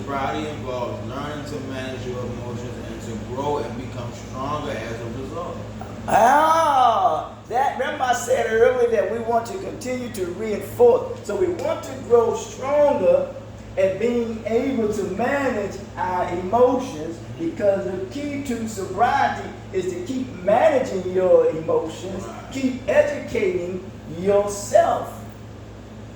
sobriety involves learning to manage your emotions and to grow and become stronger as a result. Remember I said earlier that we want to continue to reinforce. So we want to grow stronger at being able to manage our emotions, because the key to sobriety is to keep managing your emotions, keep educating yourself.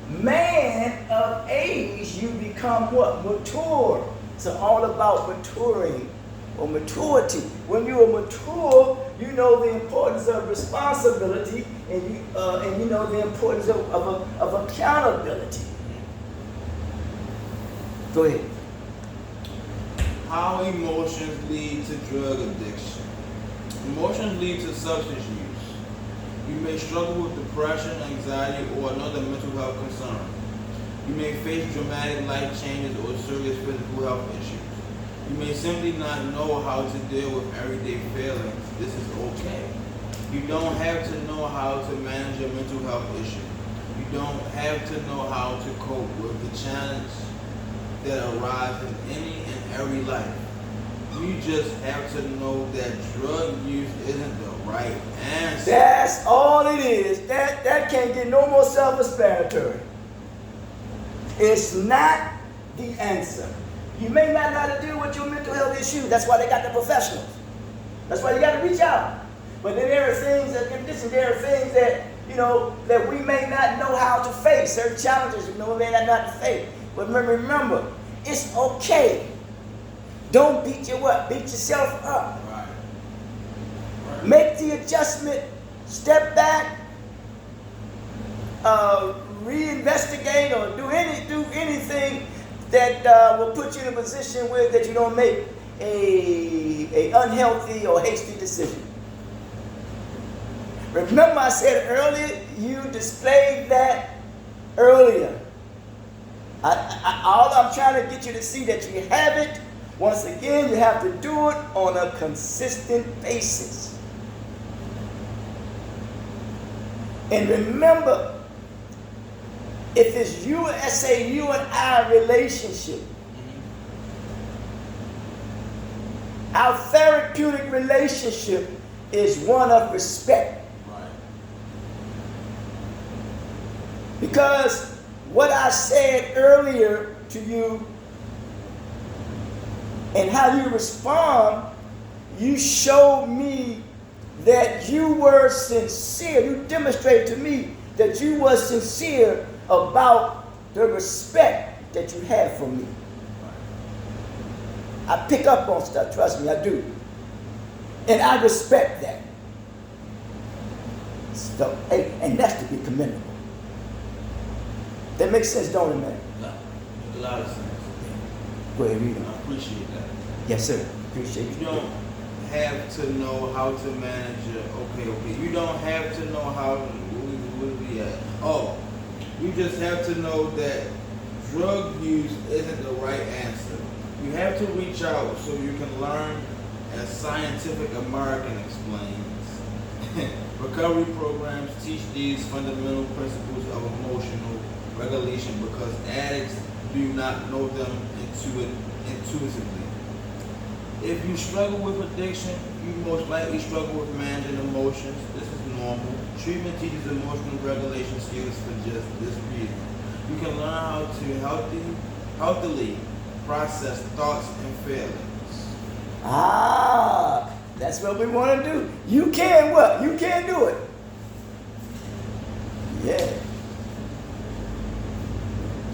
Man of age, you become what? Mature. It's all about maturing or maturity. When you are mature, you know the importance of responsibility, and you know the importance of accountability. Go ahead. How emotions lead to drug addiction. Emotions lead to substance use. You may struggle with depression, anxiety, or another mental health concern. You may face dramatic life changes or serious physical health issues. You may simply not know how to deal with everyday feelings. This is okay. You don't have to know how to manage your mental health issue. You don't have to know how to cope with the challenge that arise in any and every life. You just have to know that drug use isn't the right answer. That's all it is. That can't get no more self-explanatory. It's not the answer. You may not know how to deal with your mental health issues. That's why they got the professionals. That's why you got to reach out. But then there are things that that we may not know how to face. Certain challenges we may not know how to face. But remember, it's okay. Don't beat yourself up. Right. Make the adjustment. Step back. Reinvestigate or do anything that will put you in a position where that you don't make a unhealthy or hasty decision. Remember I said earlier, you displayed that earlier. All I'm trying to get you to see that you have it. Once again, you have to do it on a consistent basis. And remember, if it's you and I relationship, our therapeutic relationship is one of respect. Right. Because what I said earlier to you and how you respond, you showed me that you were sincere. You demonstrated to me that you were sincere about the respect that you have for me. I pick up on stuff, trust me, I do. And I respect that. So, and that's to be commendable. That makes sense, don't it, man? No, a lot of sense. Go ahead, read it. I appreciate that. Yes, sir. Appreciate you. You don't have to know how to manage your okay. You don't have to know how where we at. Oh, you just have to know that drug use isn't the right answer. You have to reach out so you can learn, as Scientific American explains. Recovery programs teach these fundamental principles of emotional regulation because addicts do not know them intuitively. If you struggle with addiction, you most likely struggle with managing emotions. This is normal. Treatment teaches emotional regulation skills for just this reason. You can learn how to healthily process thoughts and feelings. That's what we want to do. You can what? You can do it. Yeah.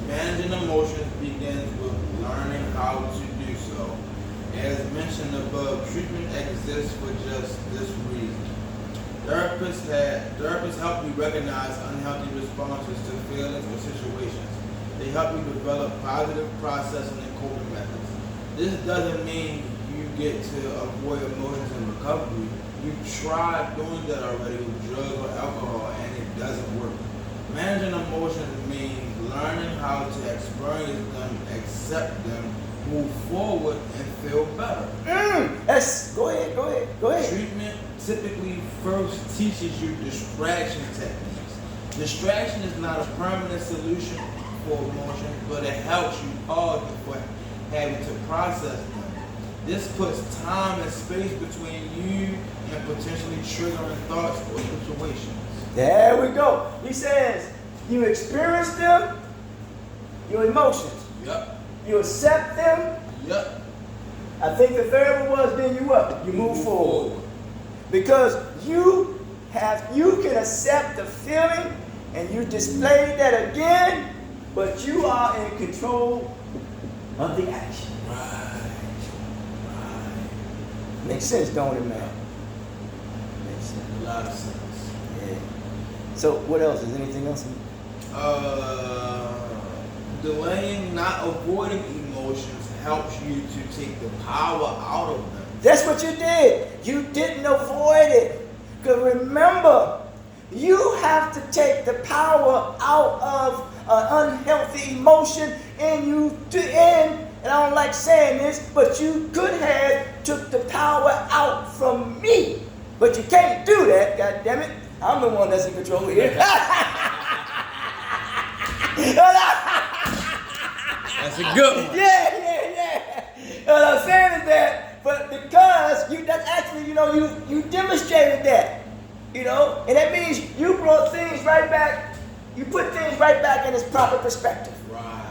Managing emotions begins with learning how to do so. As mentioned above, treatment exists for just this reason. Therapists help you recognize unhealthy responses to feelings or situations. They help you develop positive processing and coping methods. This doesn't mean you get to avoid emotions in recovery. You've tried doing that already with drugs or alcohol and it doesn't work. Managing emotions means learning how to experience them, accept them, move forward, and feel better. Go ahead. Treatment typically first teaches you distraction techniques. Distraction is not a permanent solution for emotion, but it helps you pause before having to process them. This puts time and space between you and potentially triggering thoughts or situations. There we go. He says, you experience them, your emotions. Yep. You accept them. Yep. I think the third one was then you what? You move forward. Because you can accept the feeling and you display that again, but you are in control of the action. Right. Makes sense, don't it, man? Makes sense. A lot of sense. Yeah. So what else? Is anything else? Delaying, not avoiding emotions helps you to take the power out of them. That's what you did. You didn't avoid it. Because remember, you have to take the power out of an unhealthy emotion, and and I don't like saying this, but you could have took the power out from me. But you can't do that, God damn it. I'm the one that's in control here. That's a good one. Yeah. What I'm saying is that, but because you demonstrated that, and that means you brought things right back, you put things right back in its proper perspective. Right.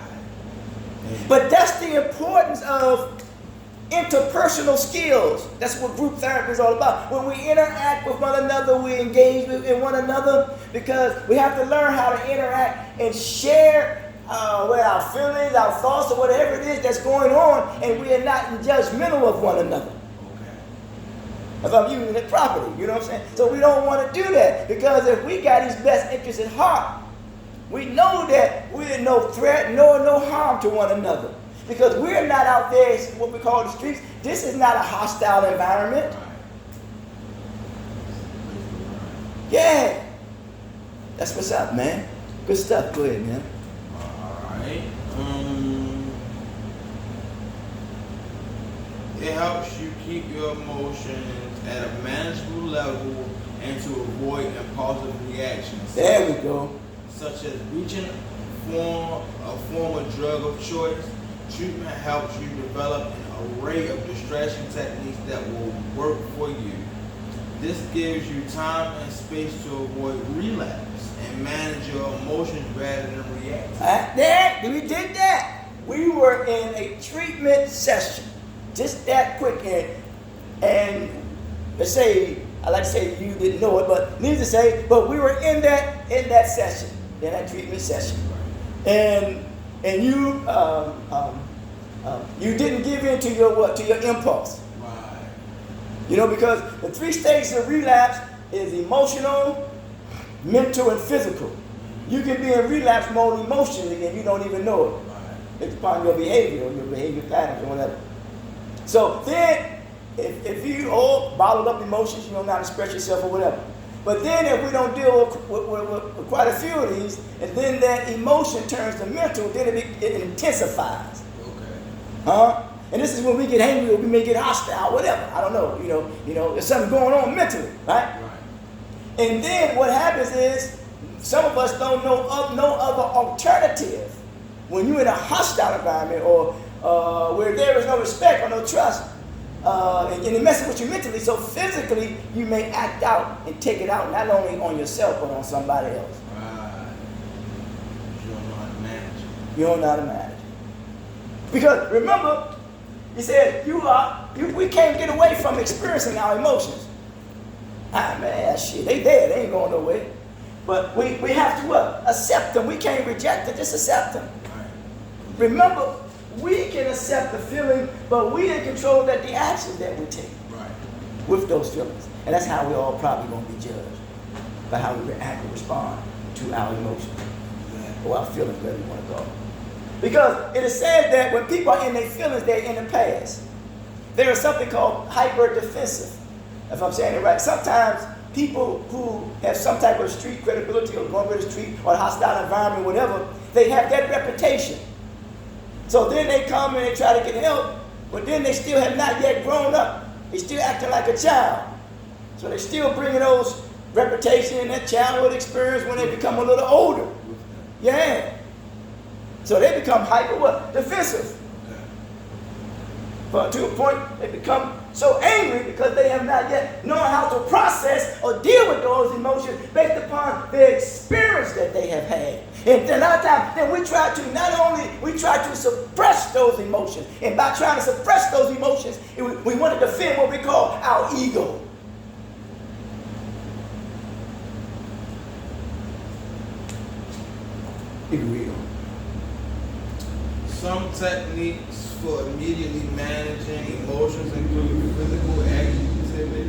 But that's the importance of interpersonal skills. That's what group therapy is all about. When we interact with one another, we engage in one another, because we have to learn how to interact and share our feelings, our thoughts, or whatever it is that's going on, and we are not judgmental of one another. Okay. If I'm using it properly, you know what I'm saying? So we don't want to do that, because if we got his best interests at heart, we know that we're no threat nor no harm to one another. Because we're not out there, it's what we call the streets. This is not a hostile environment. Yeah. That's what's up, man. Good stuff. Go ahead, man. Alright. It helps you keep your emotions at a manageable level and to avoid impulsive reactions. There we go. Such as reaching a form of drug of choice. Treatment helps you develop an array of distraction techniques that will work for you. This gives you time and space to avoid relapse and manage your emotions rather than react. We did that. We were in a treatment session. Just that quick. And let's say, I like to say you didn't know it, but needless to say, but we were in that session, in that treatment session. And you you didn't give in to your impulse. Right. Because the 3 stages of relapse is emotional, mental, and physical. You can be in relapse mode emotionally and you don't even know it. Right. It's upon your behavior patterns or whatever. So then, if you all bottled up emotions, you don't know how to express yourself or whatever. But then if we don't deal with quite a few of these, and then that emotion turns to mental, then it intensifies. Okay. Huh? And this is when we get angry or we may get hostile, whatever. I don't know. There's something going on mentally, right? Right. And then what happens is, some of us don't know of no other alternative. When you're in a hostile environment or where there is no respect or no trust, and it messes with you mentally, so physically you may act out and take it out not only on yourself but on somebody else. Right. You don't know how to manage it. You don't know how to manage. Because remember, he said we can't get away from experiencing our emotions. Man, shit, they there, they ain't going nowhere. But we have to what? Accept them. We can't reject them, just accept them. Right. Remember, we can accept the feeling, but we in control of the actions that we take Right. with those feelings. And that's how we're all probably going to be judged, by how we react and respond to our emotions, or our feelings, whatever you want to call it. Because it is said that when people are in their feelings, they're in the past. There is something called hyper-defensive, if I'm saying it right. Sometimes people who have some type of street credibility or going to the street or a hostile environment, whatever, they have that reputation. So then they come and they try to get help, but then they still have not yet grown up. They're still acting like a child. So they're still bringing those reputation and that childhood experience when they become a little older. Yeah. So they become defensive. Okay. to a point they become so angry because they have not yet known how to process or deal with those emotions based upon the experience that they have had. And then a lot of times, then we try to not only we try to suppress those emotions, and by trying to suppress those emotions, we want to defend what we call our ego. Ego. Some techniques for immediately managing emotions include physical activity